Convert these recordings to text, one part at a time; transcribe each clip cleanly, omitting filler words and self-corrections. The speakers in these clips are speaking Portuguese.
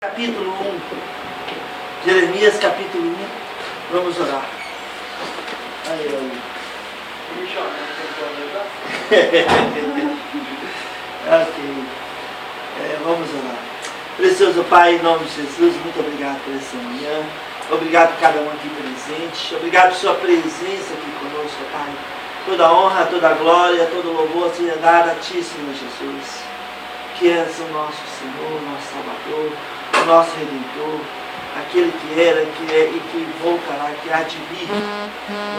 Capítulo 1, Jeremias capítulo 1, vamos orar. Aí. Ok, vamos orar. Precioso Pai, em nome de Jesus, muito obrigado por essa manhã. Obrigado por cada um aqui presente. Obrigado por sua presença aqui conosco, Pai. Toda honra, toda glória, todo louvor seja dado a Ti, Senhor Jesus, que és o nosso Senhor, nosso Salvador, o nosso Redentor, aquele que era, que é e que voltará, que há de vir.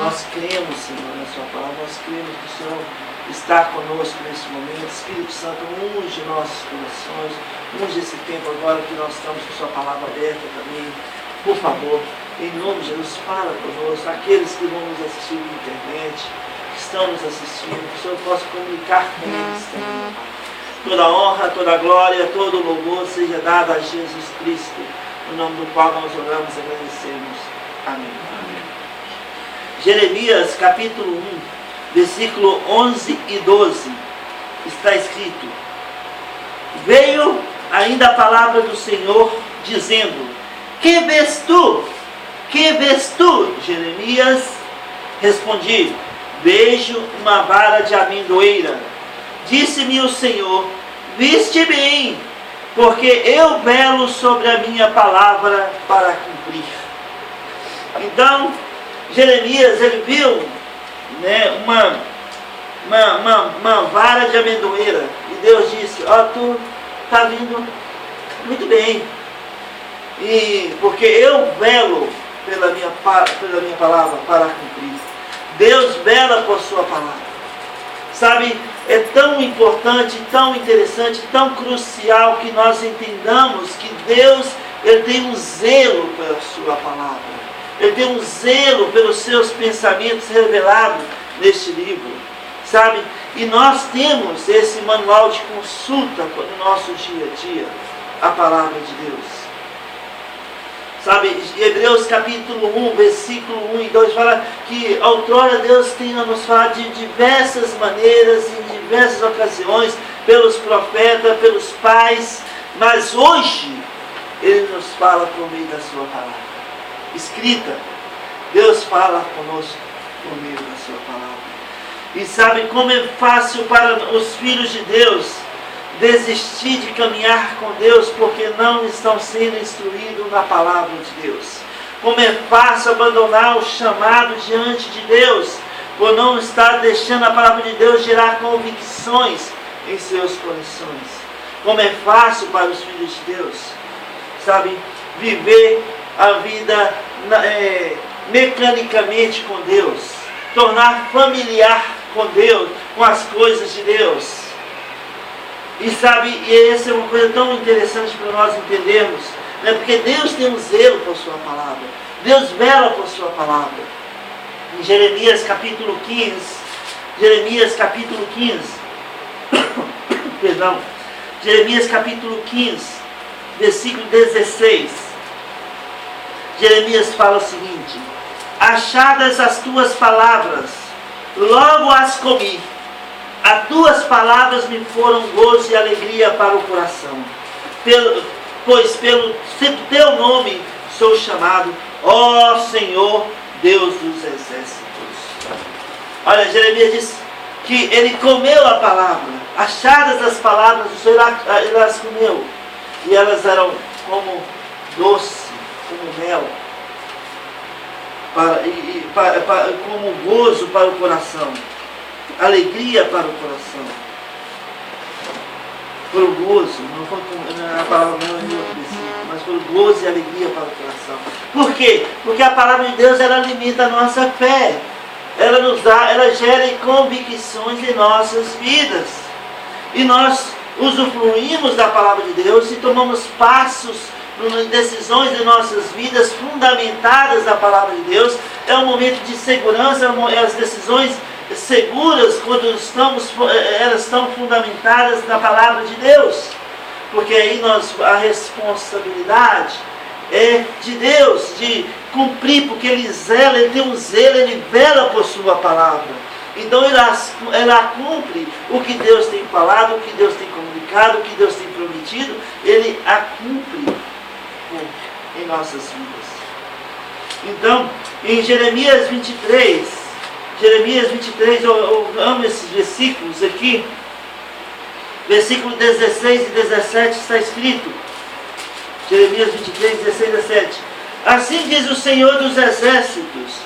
Nós cremos, Senhor, na Sua palavra, nós cremos que o Senhor está conosco nesse momento. Espírito Santo, unge nossos corações, unge esse tempo agora que nós estamos com Sua palavra aberta também. Por favor, em nome de Jesus, fala conosco, aqueles que vão nos assistir na internet, que estão nos assistindo, que o Senhor possa comunicar com eles também, Pai. Toda honra, toda glória, todo louvor seja dado a Jesus Cristo, no nome do qual nós oramos e agradecemos. Amém. Amém. Jeremias capítulo 1, versículo 11 e 12, está escrito: Veio ainda a palavra do Senhor, dizendo: Que vês tu? Que vês tu, Jeremias? Respondi: Vejo uma vara de amendoeira. Disse-me o Senhor: Viste bem, porque eu velo sobre a minha palavra para cumprir. Então, Jeremias, ele viu, né, uma vara de amendoeira. E Deus disse: tu está vindo muito bem. E porque eu velo pela minha palavra para cumprir. Deus vela por sua palavra. Sabe, é tão importante, tão interessante, tão crucial que nós entendamos que Deus, Ele tem um zelo pela sua palavra. Ele tem um zelo pelos seus pensamentos revelados neste livro. Sabe, e nós temos esse manual de consulta no nosso dia a dia, a palavra de Deus. Sabe, Hebreus capítulo 1, versículo 1 e 2 fala que outrora Deus tinha nos falado de diversas maneiras, em diversas ocasiões, pelos profetas, pelos pais, mas hoje Ele nos fala por meio da sua palavra escrita. Deus fala conosco por meio da sua palavra. E sabe como é fácil para os filhos de Deus desistir de caminhar com Deus porque não estão sendo instruídos na palavra de Deus. Como é fácil abandonar o chamado diante de Deus por não estar deixando a palavra de Deus gerar convicções em seus corações. Como é fácil para os filhos de Deus, sabe, viver a vida mecanicamente com Deus, tornar familiar com Deus, com as coisas de Deus. E sabe, e essa é uma coisa tão interessante para nós entendermos, né? Porque Deus tem um zelo por sua palavra. Deus vela por sua palavra. Em Jeremias capítulo 15, perdão, Jeremias capítulo 15, versículo 16, Jeremias fala o seguinte: Achadas as tuas palavras, logo as comi. As tuas palavras me foram gozo e alegria para o coração. Pois pelo teu nome sou chamado, ó Senhor, Deus dos exércitos. Olha, Jeremias diz que ele comeu a palavra. Achadas as palavras, o Senhor ele as comeu. E elas eram como doce, como mel, como gozo para o coração. Alegria para o coração. Por o gozo, não é a palavra não é outro versículo, mas por gozo e alegria para o coração. Por quê? Porque a palavra de Deus, ela alimenta a nossa fé. Ela nos dá, ela gera convicções em nossas vidas. E nós usufruímos da palavra de Deus e tomamos passos, decisões em nossas vidas fundamentadas na palavra de Deus. É um momento de segurança, as decisões seguras quando elas estão fundamentadas na palavra de Deus, porque aí a responsabilidade é de Deus de cumprir, porque Ele zela, Ele tem um zelo, Ele vela por sua palavra. Então ela cumpre o que Deus tem falado, o que Deus tem comunicado, o que Deus tem prometido, Ele a cumpre em nossas vidas. Então, em Jeremias 23, eu amo esses versículos aqui, versículo 16 e 17 está escrito, Jeremias 23, 16 e 17, assim diz o Senhor dos Exércitos,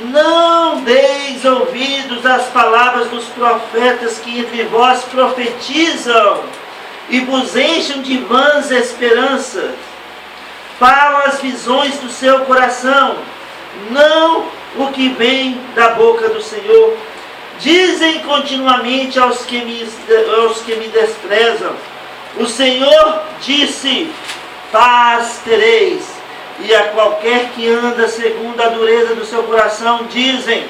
não deis ouvidos às palavras dos profetas que entre vós profetizam e vos enchem de vãs esperanças. Falam as visões do seu coração, não o que vem da boca do Senhor. Dizem continuamente aos que me desprezam, o Senhor disse, paz tereis. E a qualquer que anda segundo a dureza do seu coração, dizem,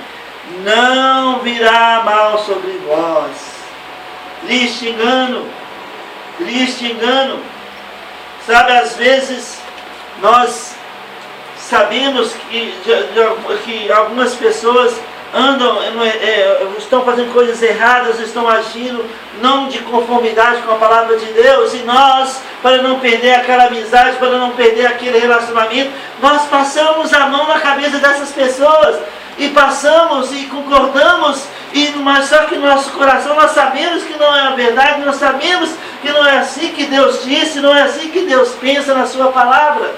não virá mal sobre vós. Triste engano. Sabe, às vezes nós sabemos que algumas pessoas estão fazendo coisas erradas, estão agindo não de conformidade com a palavra de Deus, e nós, para não perder aquela amizade, para não perder aquele relacionamento, nós passamos a mão na cabeça dessas pessoas, e passamos e concordamos, mas só que no nosso coração nós sabemos que não é a verdade, nós sabemos que não é assim que Deus disse, não é assim que Deus pensa na sua palavra.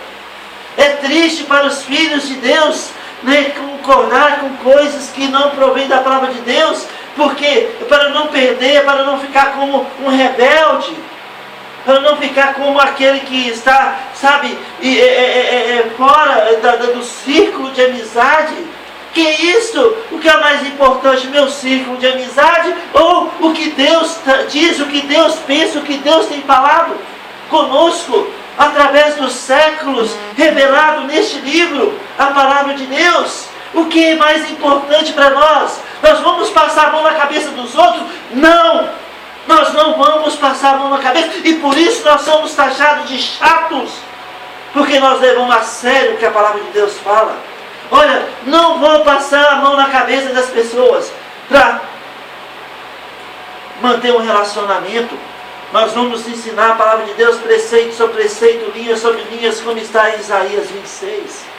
É triste para os filhos de Deus, né, concordar com coisas que não provêm da palavra de Deus, porque para não perder, para não ficar como um rebelde, para não ficar como aquele que está, sabe, fora do círculo de amizade. Que isso? O que é mais importante, meu círculo de amizade, ou o que Deus diz, o que Deus pensa, o que Deus tem falado conosco através dos séculos, revelado neste livro, a palavra de Deus? O que é mais importante para nós? Nós vamos passar a mão na cabeça dos outros? Não! Nós não vamos passar a mão na cabeça, e por isso nós somos taxados de chatos, porque nós levamos a sério o que a palavra de Deus fala. Olha, não vou passar a mão na cabeça das pessoas para manter um relacionamento. Nós vamos ensinar a palavra de Deus, preceito sobre preceito, linhas sobre linhas, como está em Isaías 26.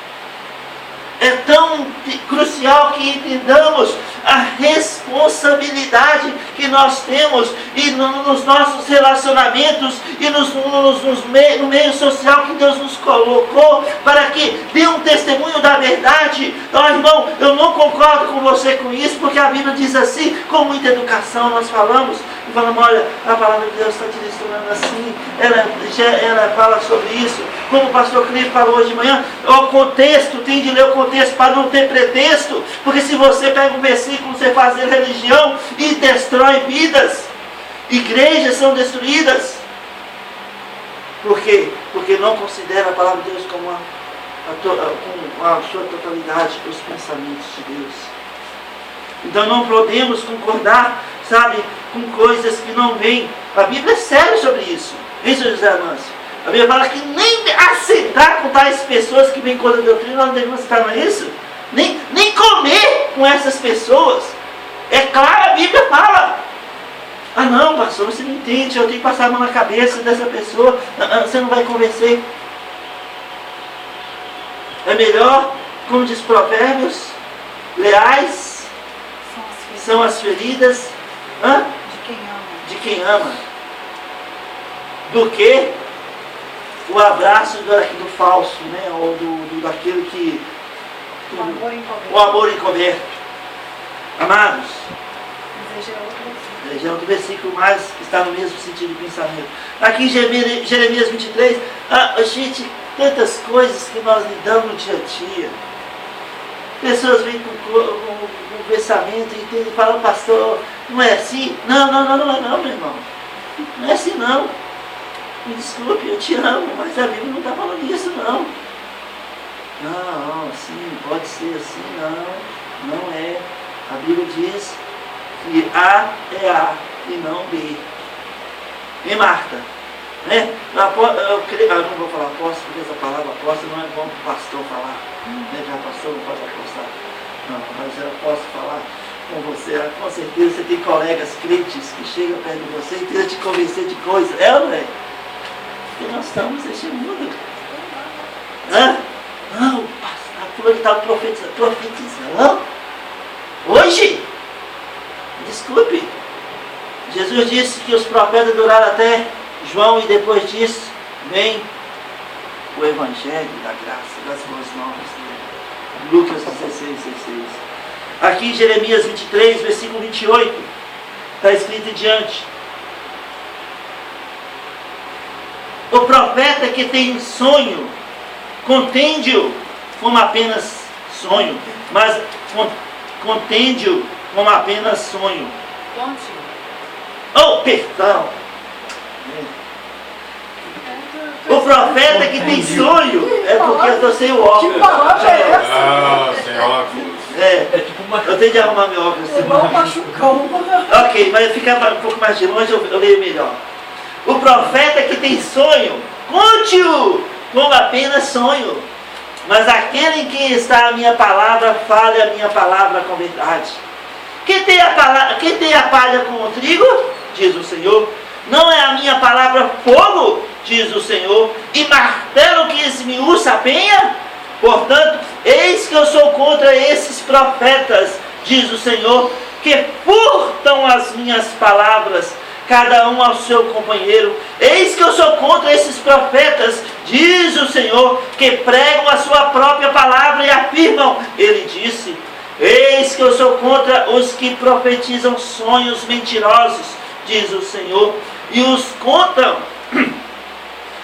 É tão crucial que entendamos a responsabilidade que nós temos e nos nossos relacionamentos e no meio social que Deus nos colocou, para que dê um testemunho da verdade. Então, irmão, eu não concordo com você com isso, porque a Bíblia diz assim, com muita educação nós falamos, e falamos, olha, a palavra de Deus está te ensinando assim, ela fala sobre isso, como o pastor Clipe falou hoje de manhã, o contexto, tem de ler o contexto para não ter pretexto, porque se você pega um versículo, você faz religião e destrói vidas, igrejas são destruídas. Por quê? Porque não considera a palavra de Deus como a sua totalidade, os pensamentos de Deus. Então não podemos concordar, sabe, com coisas que não vêm. A Bíblia é séria sobre isso. Isso, José Amâncio. A Bíblia fala que nem aceitar com tais pessoas que vêm contra a doutrina, nós não devemos aceitar, não é isso? Nem comer com essas pessoas. É claro, a Bíblia fala. Ah não, pastor, você não entende, eu tenho que passar a mão na cabeça dessa pessoa, você não vai convencer. É melhor, como diz Provérbios, leais são as feridas de quem ama, do que o abraço do falso, né? Ou daquele que... O amor encoberto. Amados, é outro versículo, mas está no mesmo sentido de pensamento. Aqui em Jeremias 23, gente, tantas coisas que nós lidamos no dia a dia. Pessoas vêm com pensamento e falam, pastor, não é assim? Não, meu irmão. Não é assim não. Me desculpe, eu te amo, mas a Bíblia não está falando isso não. Não, sim, pode ser assim, não é. A Bíblia diz que A é A e não B. E Marta, né? Eu não vou falar apóstolo, porque essa palavra apóstolo não é bom para o pastor falar. Né? Já pastor não pode apostar. Não, mas eu posso falar com você. Com certeza você tem colegas crentes que chegam perto de você e tentam te convencer de coisas. É ou não é? Porque nós estamos neste mundo. estava profetizando. Hoje, desculpe, Jesus disse que os profetas duraram até João, e depois disso vem o Evangelho da graça, das boas novas. Lucas 16:16. Aqui em Jeremias 23, versículo 28, está escrito em diante: o profeta que tem sonho, contende-o como apenas sonho, mas contende-o como apenas sonho. Oh, perdão! O profeta que tem sonho, é porque eu estou sem o óculos. Que palavra é essa? Ah, sem óculos. Eu tenho de arrumar meu óculos. Igual um machucão. Ok, mas ficar um pouco mais de longe eu leio melhor. O profeta que tem sonho, conte-o como apenas sonho. Mas aquele em que está a minha palavra, fale a minha palavra com verdade. Quem tem a palha com o trigo, diz o Senhor, não é a minha palavra fogo, diz o Senhor, e martelo que esmiuça a penha? Portanto, eis que eu sou contra esses profetas, diz o Senhor, que furtam as minhas palavras, cada um ao seu companheiro. Eis que eu sou contra esses profetas, diz o Senhor, que pregam a sua própria palavra e afirmam, ele disse. Eis que eu sou contra os que profetizam sonhos mentirosos, diz o Senhor, e os contam,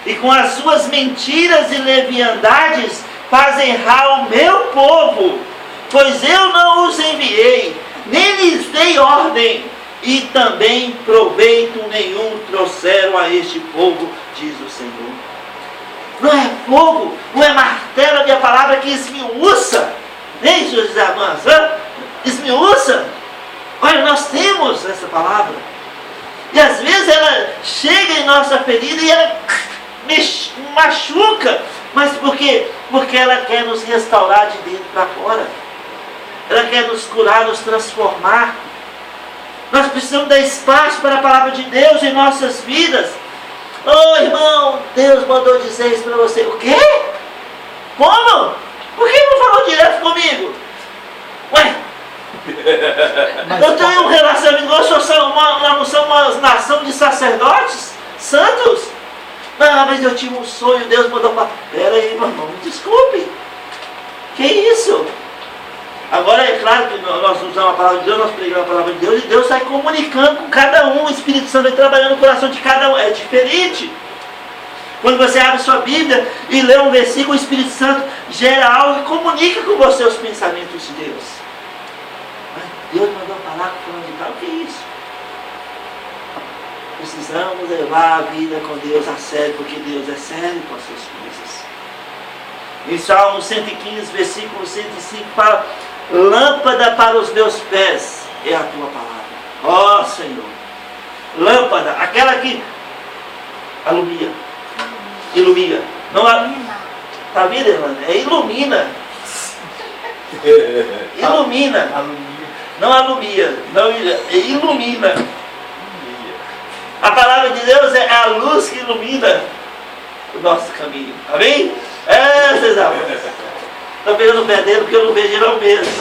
e com as suas mentiras e leviandades fazem errar o meu povo, pois eu não os enviei, nem lhes dei ordem, e também proveito nenhum trouxeram a este povo, diz o Senhor. Não é fogo, não é martelo a minha palavra que esmiuça, nem seus irmãos, esmiuça. Olha, nós temos essa palavra, e às vezes ela chega em nossa ferida e ela machuca, mas por quê? Porque ela quer nos restaurar de dentro para fora, ela quer nos curar, nos transformar. Nós precisamos dar espaço para a palavra de Deus em nossas vidas. Oh, irmão, Deus mandou dizer isso para você. O quê? Como? Por que não falou direto comigo? Ué, eu tenho um relacionamento, nós somos uma nação de sacerdotes santos. Não, mas eu tive um sonho, Deus mandou para... Pera aí, meu irmão, me desculpe. Que isso? Agora é claro que nós usamos a palavra de Deus, nós pregamos a palavra de Deus, e Deus sai comunicando com cada um, o Espírito Santo vai trabalhando no coração de cada um, é diferente. Quando você abre sua Bíblia e lê um versículo, o Espírito Santo gera algo e comunica com você os pensamentos de Deus. Mas Deus mandou falar com fulano de tal, o que é isso? Precisamos levar a vida com Deus a sério, porque Deus é sério com as suas coisas. Em Salmo 115, versículo 105, fala: lâmpada para os meus pés é a tua palavra. Ó Senhor, lâmpada, aquela que ilumina. Não está vendo, Irlanda? É ilumina. Ilumina. Não alumia. Não, é ilumina. A palavra de Deus é a luz que ilumina o nosso caminho. Amém? Vocês estão pegando o pé dele porque eu não vejo ele ao mesmo.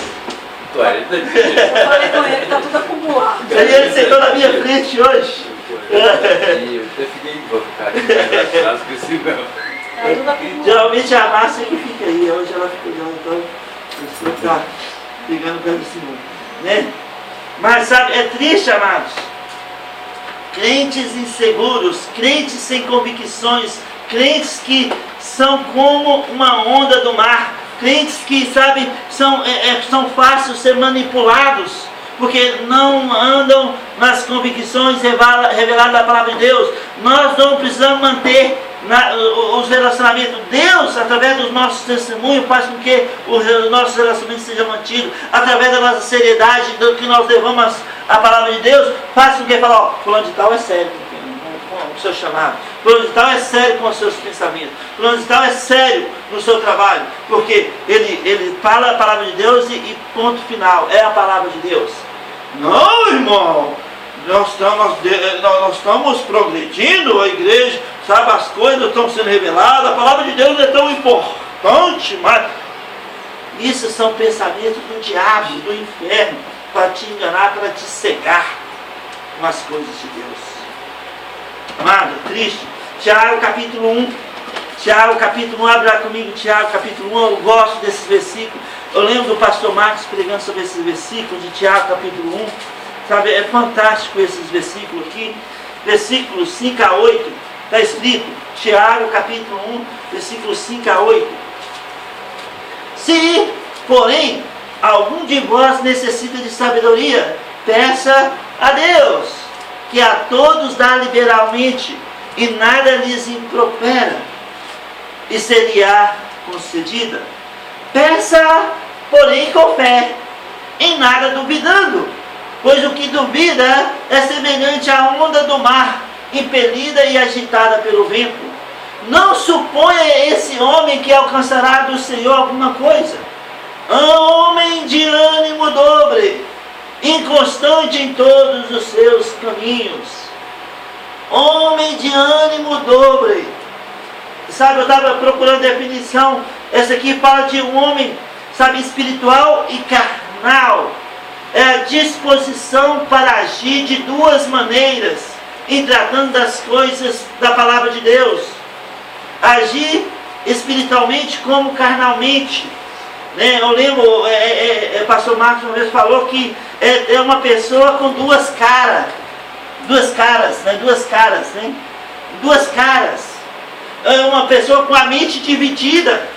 Eu falei com ele, está tudo acumulado. Ele sentou na minha frente hoje. Eu até fiquei, vou ficar aqui atrás, porque senão... Geralmente é a Márcia que fica aí, hoje ela fica olhando, então eu estou pegando perto do Senhor, né? Mas sabe, é triste, amados. Crentes inseguros, crentes sem convicções, crentes que são como uma onda do mar, crentes que, sabe, são fáceis de ser manipulados, porque não andam nas convicções reveladas da palavra de Deus. Nós não precisamos manter os relacionamentos. Deus, através dos nossos testemunhos, faz com que os nossos relacionamentos sejam mantidos. Através da nossa seriedade, do que nós levamos a palavra de Deus, faz com que fale: ó, fulano de tal é sério com o seu chamado, fulano de tal é sério com os seus pensamentos, fulano de tal é sério no seu trabalho, porque ele fala a palavra de Deus e ponto final, é a palavra de Deus. Não, irmão, nós estamos progredindo, a igreja, sabe, as coisas estão sendo reveladas, a palavra de Deus é tão importante, mas Isso são pensamentos do diabo, do inferno, para te enganar, para te cegar com as coisas de Deus. Amado, triste. Tiago capítulo 1. Tiago capítulo 1, abre lá comigo, Tiago capítulo 1, eu gosto desses versículos. Eu lembro do pastor Marcos pregando sobre esses versículos de Tiago capítulo 1. Sabe, é fantástico esses versículos aqui. Versículos 5 a 8, está escrito, Tiago capítulo 1, versículos 5 a 8. Se, porém, algum de vós necessita de sabedoria, peça a Deus, que a todos dá liberalmente, e nada lhes impropera, e seria concedida. Peça, porém, com fé, em nada duvidando, pois o que duvida é semelhante à onda do mar, impelida e agitada pelo vento. Não suponha esse homem que alcançará do Senhor alguma coisa. Homem de ânimo dobre, inconstante em todos os seus caminhos. Homem de ânimo dobre. Sabe, eu estava procurando definição. Essa aqui fala de um homem, sabe, espiritual e carnal. É a disposição para agir de duas maneiras, em tratando das coisas da palavra de Deus. Agir espiritualmente como carnalmente. Né? Eu lembro, o pastor Marcos uma vez falou que é uma pessoa com duas caras. Duas caras. É uma pessoa com a mente dividida.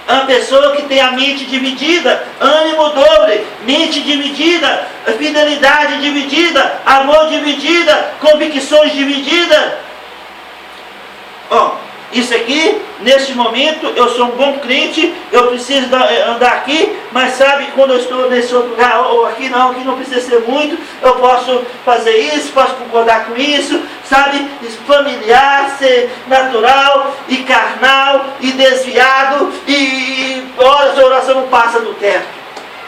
É uma pessoa que tem a mente dividida, ânimo dobre, mente dividida, fidelidade dividida, amor dividida, convicções divididas. Isso aqui, neste momento, eu sou um bom crente, eu preciso andar aqui, mas sabe, quando eu estou nesse outro lugar, ou aqui não precisa ser muito, eu posso fazer isso, posso concordar com isso, sabe, familiar, ser natural e carnal e desviado, e horas a oração não passa do teto.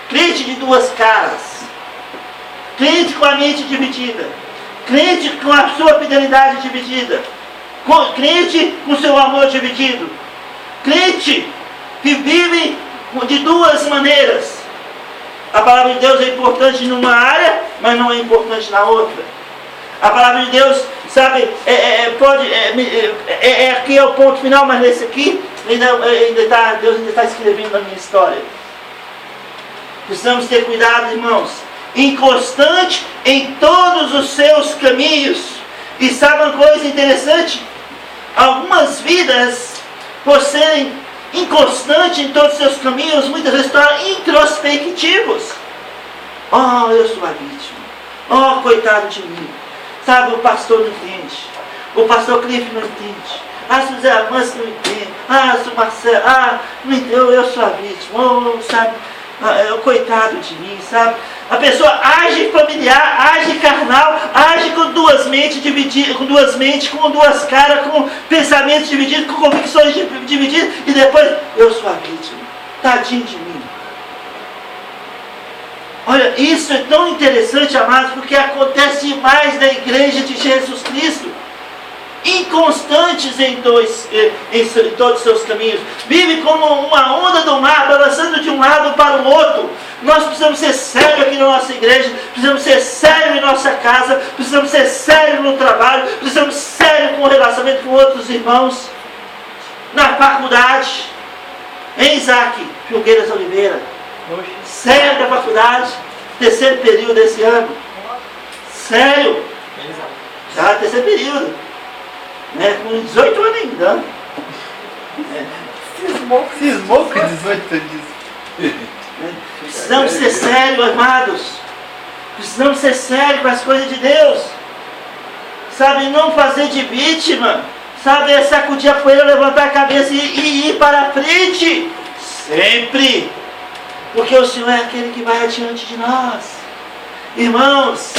Crente de duas caras, crente com a mente dividida, crente com a sua fidelidade dividida, crente com seu amor dividido, crente que vive de duas maneiras. A palavra de Deus é importante numa área, mas não é importante na outra. A palavra de Deus, sabe, aqui é o ponto final, mas nesse aqui Deus ainda está escrevendo a minha história. Precisamos ter cuidado, irmãos. Inconstante em todos os seus caminhos. E sabe uma coisa interessante? Algumas vidas, por serem inconstantes em todos os seus caminhos, muitas vezes tornam introspectivos. Eu sou a vítima. Coitado de mim. Sabe, o pastor não entende. O pastor Cliff não entende. Se o Zé Amancio não entende. Se o Marcelo, não entende. Eu sou a vítima. Sabe, coitado de mim, sabe? A pessoa age familiar, age carnal, age com duas mentes divididas, com duas caras, com pensamentos divididos, com convicções divididas, e depois, eu sou a vítima. Tadinho de mim. Olha, isso é tão interessante, amados, porque acontece demais na igreja de Jesus Cristo. Inconstantes em todos os seus caminhos. Vive como uma onda do mar, balançando de um lado para o outro. Nós precisamos ser sérios aqui na nossa igreja, precisamos ser sérios em nossa casa, precisamos ser sérios no trabalho, precisamos ser sérios com o relacionamento com outros irmãos. Na faculdade, em Isaac Filgueiras Oliveira, sério da faculdade, terceiro período desse ano. Sério. Já terceiro período. Com 18 anos ainda. Cismou com 18 anos. Precisamos ser sérios, amados. Precisamos ser sérios com as coisas de Deus. Sabe, não fazer de vítima. Sabe, sacudir a poeira, levantar a cabeça e ir para a frente. Sempre. Porque o Senhor é aquele que vai adiante de nós. Irmãos,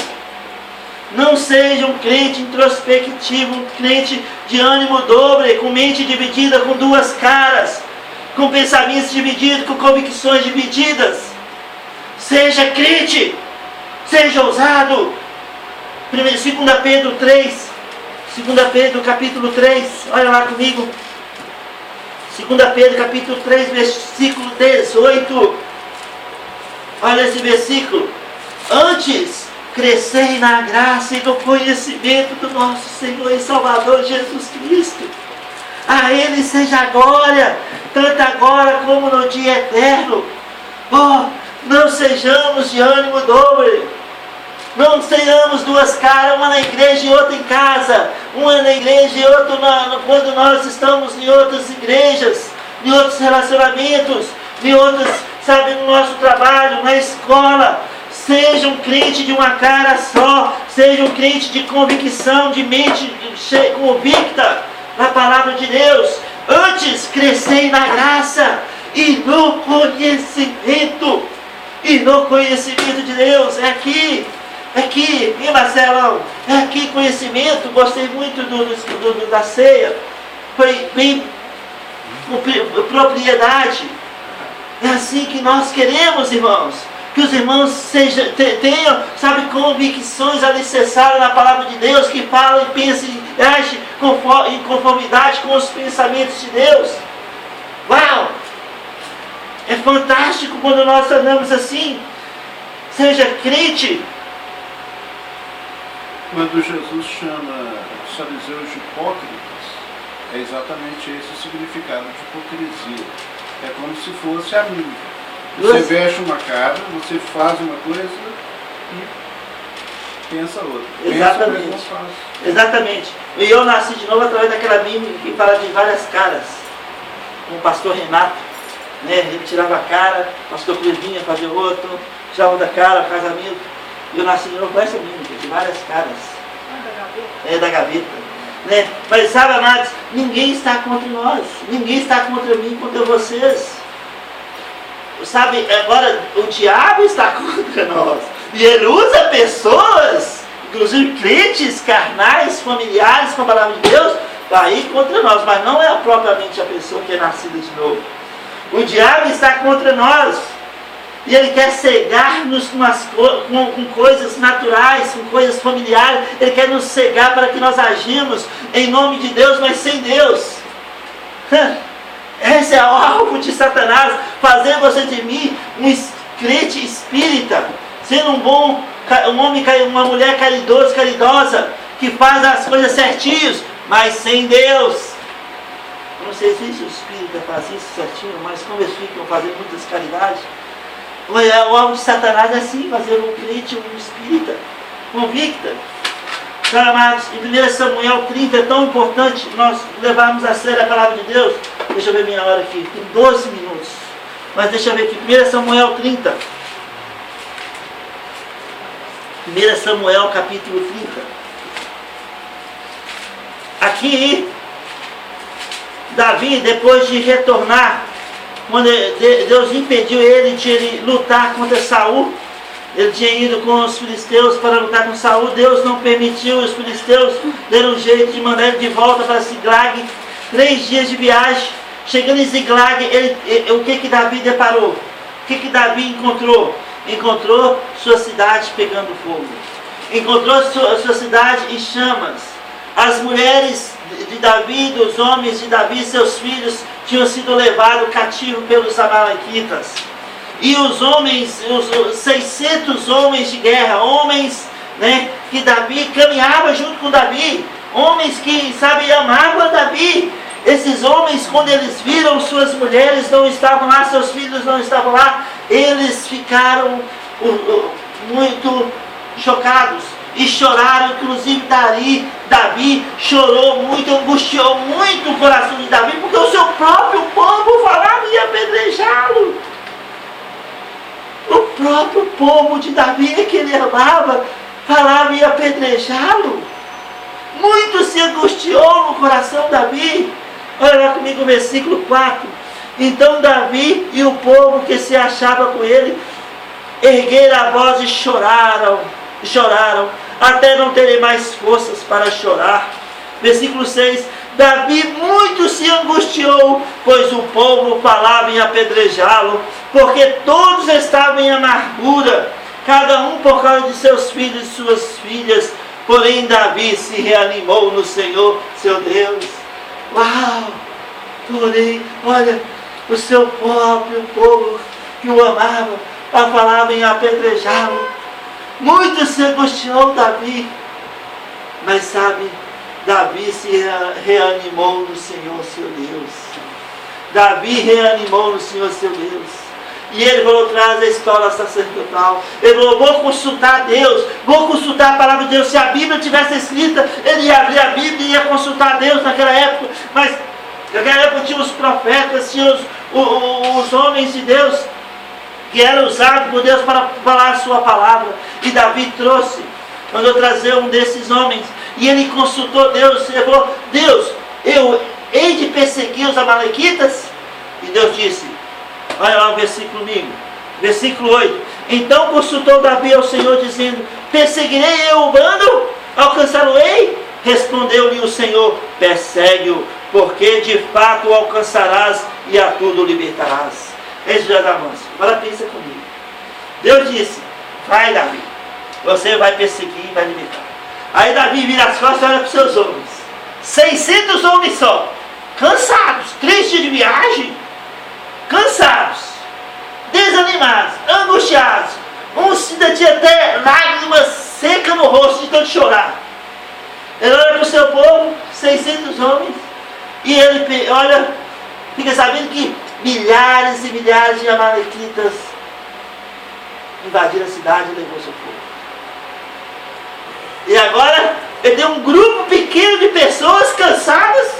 não seja um crente introspectivo, um crente de ânimo dobre, com mente dividida, com duas caras, com pensamentos divididos, com convicções divididas. Seja crente, seja ousado. 2 Pedro 3, 2 Pedro capítulo 3, olha lá comigo. 2 Pedro capítulo 3, versículo 18. Olha esse versículo. Antes, crescei na graça e no conhecimento do nosso Senhor e Salvador Jesus Cristo. A Ele seja a glória, tanto agora como no dia eterno. Oh, não sejamos de ânimo dobre. Não tenhamos duas caras, uma na igreja e outra em casa. Uma na igreja e outra quando nós estamos em outras igrejas, em outros relacionamentos, em outros, sabe, no nosso trabalho, na escola. Seja um crente de uma cara só. Seja um crente de convicção, de mente convicta na palavra de Deus. Antes, crescei na graça e no conhecimento. E no conhecimento de Deus. É aqui, e Marcelão? É aqui conhecimento. Gostei muito da ceia. Foi bem propriedade. É assim que nós queremos, irmãos. Que os irmãos tenham, sabe, convicções alicerçadas na palavra de Deus, que falam e pensam e agem em conformidade com os pensamentos de Deus. Uau! É fantástico quando nós andamos assim. Seja crente. Quando Jesus chama os fariseus de hipócritas, é exatamente esse o significado de hipocrisia. É como se fosse a mímica. Você veste uma cara, você faz uma coisa e pensa outra. Exatamente. Exatamente. E eu nasci de novo através daquela mímica que fala de várias caras. Com o pastor Renato, né? Ele tirava a cara, o pastor Cruz vinha fazer outro, tirava outra cara, casamento. E eu nasci de novo com essa mímica, de várias caras. Da gaveta. Né? Mas sabe, amados, ninguém está contra nós. Ninguém está contra mim, contra vocês. Sabe, agora o diabo está contra nós. E ele usa pessoas, inclusive crentes, carnais, familiares com a palavra de Deus, para ir contra nós. Mas não é propriamente a pessoa que é nascida de novo. O diabo está contra nós. E ele quer cegar-nos com coisas naturais, com coisas familiares. Ele quer nos cegar para que nós agimos em nome de Deus, mas sem Deus. Esse é o alvo de Satanás, fazer você de mim um crente espírita, sendo um homem, uma mulher caridosa, que faz as coisas certinhos, mas sem Deus. Não sei se o espírita faz isso certinho, mas como eles ficam fazendo muitas caridades. O alvo de Satanás é assim, fazer um crente, um espírita, convicta. Então, amados, em 1 Samuel 30 é tão importante nós levarmos a sério a palavra de Deus. Deixa eu ver minha hora aqui, tem 12 minutos. Mas deixa eu ver aqui, 1 Samuel 30. 1 Samuel capítulo 30. Aqui, Davi, depois de retornar, quando Deus impediu ele de lutar contra Saul, ele tinha ido com os filisteus para lutar com Saul. Deus não permitiu, os filisteus deram um jeito de mandar ele de volta para Ziglag. 3 dias de viagem. Chegando em Ziglag, o que Davi deparou? O que Davi encontrou? Encontrou sua cidade pegando fogo. Encontrou sua cidade em chamas. As mulheres de Davi, dos homens de Davi, seus filhos, tinham sido levados cativos pelos amalequitas. E os homens, os 600 homens de guerra, homens, né, que Davi caminhava junto com Davi, homens que, sabe, amavam Davi. Esses homens, quando eles viram suas mulheres não estavam lá, seus filhos não estavam lá, eles ficaram muito chocados e choraram. Inclusive Davi chorou muito, angustiou muito o coração de Davi, porque o seu próprio povo falava e ia apedrejá-lo. O próprio povo de Davi, que ele amava, falava e ia apedrejá-lo. Muito se angustiou no coração de Davi. Olha lá comigo o versículo 4. Então Davi e o povo que se achava com ele ergueram a voz e choraram, até não terem mais forças para chorar. Versículo 6. Davi muito se angustiou, pois o povo falava em apedrejá-lo, porque todos estavam em amargura, cada um por causa de seus filhos e suas filhas. Porém Davi se reanimou no Senhor, seu Deus. Uau! Porém, olha, o seu próprio povo que o amava, falava em apedrejá-lo. Muito se angustiou Davi, mas sabe, Davi se reanimou no Senhor seu Deus. Davi reanimou no Senhor seu Deus. E ele falou, traz a escola sacerdotal. Ele falou, vou consultar Deus, vou consultar a palavra de Deus. Se a Bíblia tivesse escrita, ele ia abrir a Bíblia e ia consultar Deus naquela época. Mas naquela época tinha os profetas, tinha os homens de Deus, que eram usados por Deus para falar a sua palavra. E Davi mandou trazer um desses homens. E ele consultou Deus. Ele falou, Deus, eu hei de perseguir os amalequitas? E Deus disse, olha lá o versículo comigo, versículo 8. Então consultou Davi ao Senhor, dizendo, perseguirei eu o bando? Alcançá-lo-ei? Respondeu-lhe o Senhor, persegue-o, porque de fato o alcançarás e a tudo libertarás. Esse já dá manso. Agora pensa comigo. Deus disse, vai Davi, você vai perseguir e vai libertar. Aí Davi vira as costas e olha para os seus homens. 600 homens só, cansados, tristes de viagem, cansados, desanimados, angustiados. Uns ainda tinha até lágrimas secas no rosto de tanto chorar. Ele olha para o seu povo, 600 homens, e ele olha, fica sabendo que milhares e milhares de amalequitas invadiram a cidade e levou seu povo. E agora ele tem um grupo pequeno de pessoas cansadas.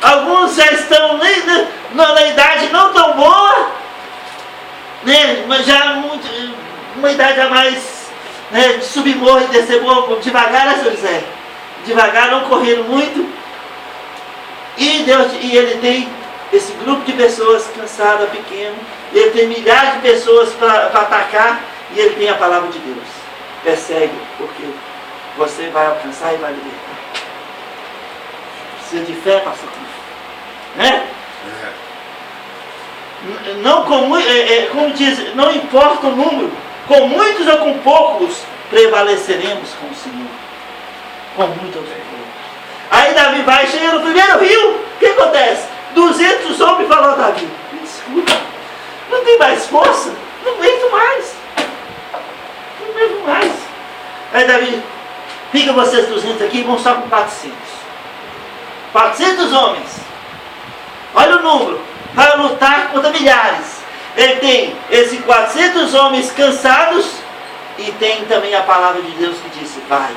Alguns já estão na idade não tão boa, né? Mas já uma idade a mais, né? De subir morro e descer morro devagar, né, seu José? Devagar, não correndo muito. E ele tem esse grupo de pessoas cansada, pequeno. Ele tem milhares de pessoas para atacar. E ele tem a palavra de Deus. Persegue, porque você vai alcançar e vai libertar. Precisa de fé, pastor Cristo. Né? Não, como diz, não importa o número, com muitos ou com poucos, prevaleceremos com o Senhor. Com muitos ou com poucos. Aí Davi vai, chega no primeiro rio, o que acontece? 200 homens falaram, Davi, me desculpa, não tem mais força, não aguento mais. Não aguento mais. Aí Davi, fica vocês 200 aqui e vão só com 400. 400 homens. Olha o número. Vai lutar contra milhares. Ele tem esses 400 homens cansados e tem também a palavra de Deus que disse, vai.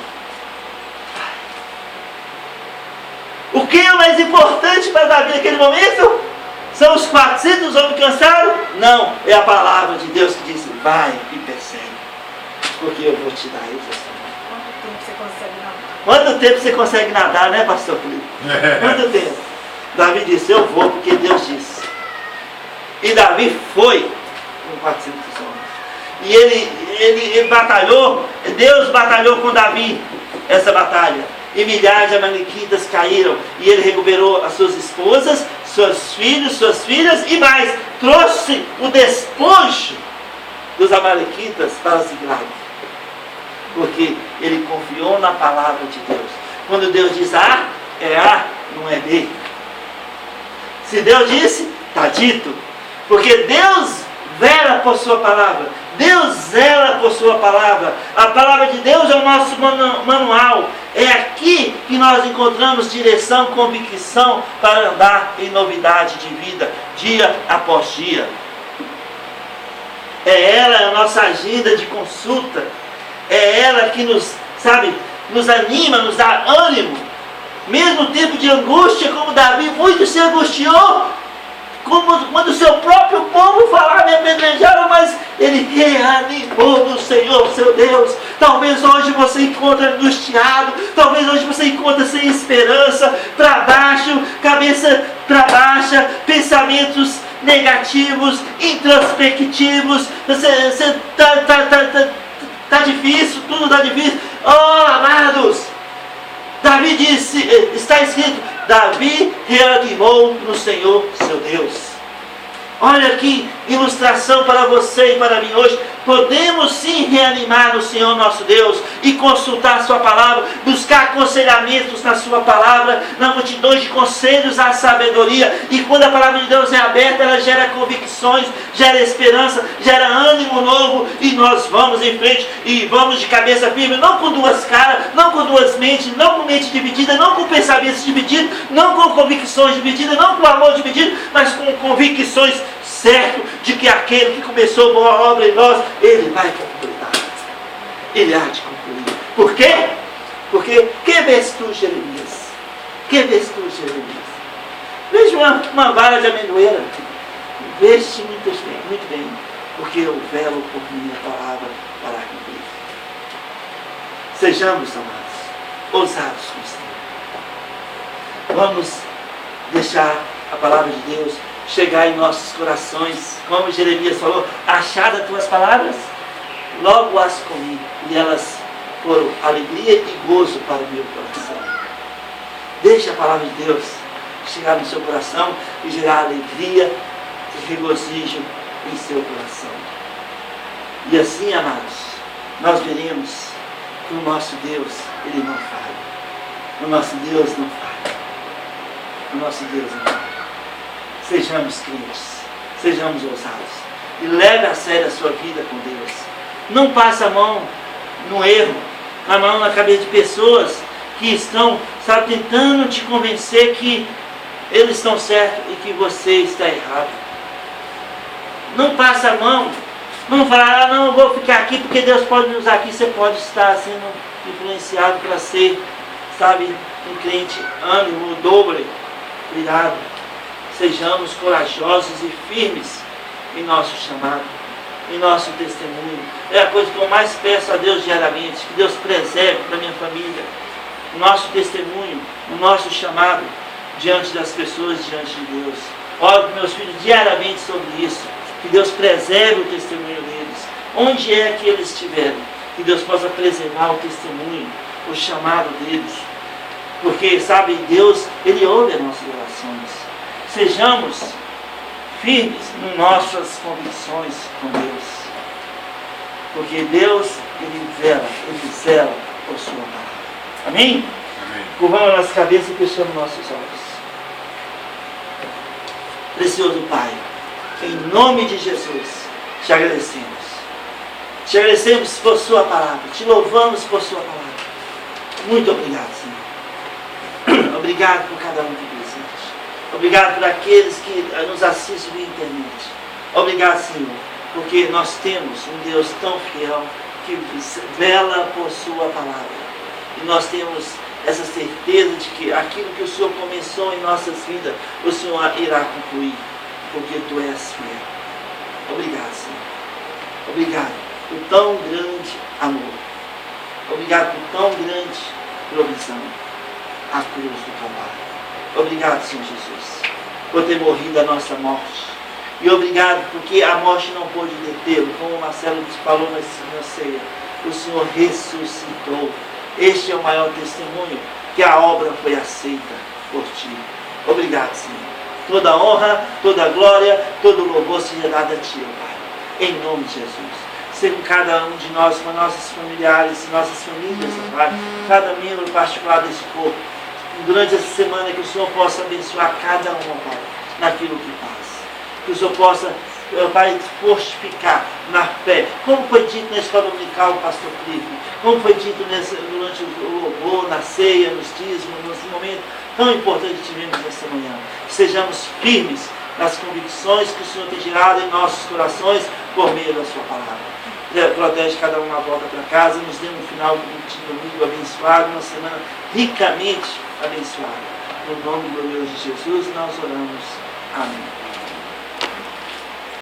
O que é mais importante para Davi naquele momento? São os 400 homens cansados? Não, é a palavra de Deus que disse, vai e persegue, porque eu vou te dar eles. Quanto tempo você consegue nadar, né, pastor Felipe? Quanto tempo? Davi disse, eu vou porque Deus disse. E Davi foi com 400 homens. E ele batalhou, Deus batalhou com Davi essa batalha. E milhares de amalequitas caíram. E ele recuperou as suas esposas, seus filhos, suas filhas e mais. Trouxe o despojo dos amalequitas para Ziklag. Porque ele confiou na palavra de Deus. Quando Deus diz A, é A, não é B. Se Deus disse, está dito. Porque Deus vela por sua palavra. Deus zela por sua palavra. A palavra de Deus é o nosso manual. É aqui que nós encontramos direção, convicção para andar em novidade de vida, dia após dia. É ela a nossa agenda de consulta. É ela que nos anima, nos dá ânimo. Mesmo no tempo de angústia, como Davi muito se angustiou, quando o seu próprio povo falava e apedrejava, mas ele reanimou no Senhor, seu Deus. Talvez hoje você encontre angustiado, talvez hoje você encontre sem esperança, para baixo, cabeça para baixa, pensamentos negativos, introspectivos. Você está difícil, tudo está difícil. Oh, amados, Davi disse, está escrito, Davi reanimou no Senhor, seu Deus. Olha que ilustração para você e para mim hoje. podemos sim reanimar no Senhor nosso Deus e consultar a sua palavra, buscar aconselhamentos na sua palavra, na multidão de conselhos à sabedoria. E quando a palavra de Deus é aberta, ela gera convicções, gera esperança, gera ânimo novo, e nós vamos em frente e vamos de cabeça firme, não com duas caras, não com duas mentes, não com mente dividida, não com pensamentos divididos, não com convicções divididas, não com amor dividido, mas com convicções certo de que aquele que começou boa obra em nós, ele vai completar. Ele há de concluir. Por quê? Porque que vês tu, Jeremias? Que vês tu, Jeremias? Veja uma vara de amendoeira. Veste muito bem, porque eu velo por minha palavra para cumprir. Sejamos, amados, ousados com o Senhor. Vamos deixar a palavra de Deus chegar em nossos corações, como Jeremias falou, achada as tuas palavras, logo as comi, e elas foram alegria e gozo para o meu coração. Deixe a palavra de Deus chegar no seu coração e gerar alegria e regozijo em seu coração. E assim, amados, nós veremos que o nosso Deus, Ele não falha. O nosso Deus não falha. O nosso Deus não falha. Sejamos crentes, sejamos ousados e leve a sério a sua vida com Deus. Não passe a mão no erro, a mão na cabeça de pessoas que estão, tentando te convencer que eles estão certos e que você está errado. Não passe a mão, não fala, não, eu vou ficar aqui porque Deus pode me usar aqui. Você pode estar sendo influenciado para ser, um crente ânimo, dobre. Cuidado. Sejamos corajosos e firmes em nosso chamado, em nosso testemunho. É a coisa que eu mais peço a Deus diariamente, que Deus preserve para minha família, o nosso testemunho, o nosso chamado diante das pessoas, diante de Deus. Oro para meus filhos diariamente sobre isso, que Deus preserve o testemunho deles, onde é que eles estiverem, que Deus possa preservar o testemunho, o chamado deles, porque, Deus, Ele ouve as nossas orações. Sejamos firmes em nossas convicções com Deus. Porque Deus, Ele zela por sua palavra. Amém? Amém. Curvamos a nossa cabeça e fechamos nossos olhos. Precioso Pai, em nome de Jesus, te agradecemos. Te agradecemos por sua palavra. Te louvamos por sua palavra. Muito obrigado, Senhor. Obrigado por cada um que presente. Obrigado por aqueles que nos assistem via internet. Obrigado, Senhor, porque nós temos um Deus tão fiel que vela por sua palavra. E nós temos essa certeza de que aquilo que o Senhor começou em nossas vidas, o Senhor irá concluir, porque Tu és fiel. Obrigado, Senhor. Obrigado por tão grande amor. Obrigado por tão grande provisão. A cruz do Calvário. Obrigado, Senhor Jesus, por ter morrido a nossa morte. E obrigado porque a morte não pôde detê-lo, como o Marcelo falou na ceia. O Senhor ressuscitou. Este é o maior testemunho, que a obra foi aceita por Ti. Obrigado, Senhor. Toda honra, toda glória, todo louvor seja dado a Ti, Pai. Em nome de Jesus. Seja com cada um de nós, com nossos familiares, nossas famílias, Pai. Cada membro particular desse corpo. Durante essa semana, que o Senhor possa abençoar cada um, Pai, naquilo que faz. Que o Senhor possa, Pai, fortificar na fé. Como foi dito na escola dominical, pastor Clive. Como foi dito durante o louvor, na ceia, nos dízimos, nesse momento tão importante que tivemos nessa manhã. Que sejamos firmes nas convicções que o Senhor tem gerado em nossos corações por meio da sua palavra. Protege cada um na volta para casa, nos dê um final de domingo abençoado, uma semana ricamente abençoada. No nome glorioso de Jesus nós oramos. Amém.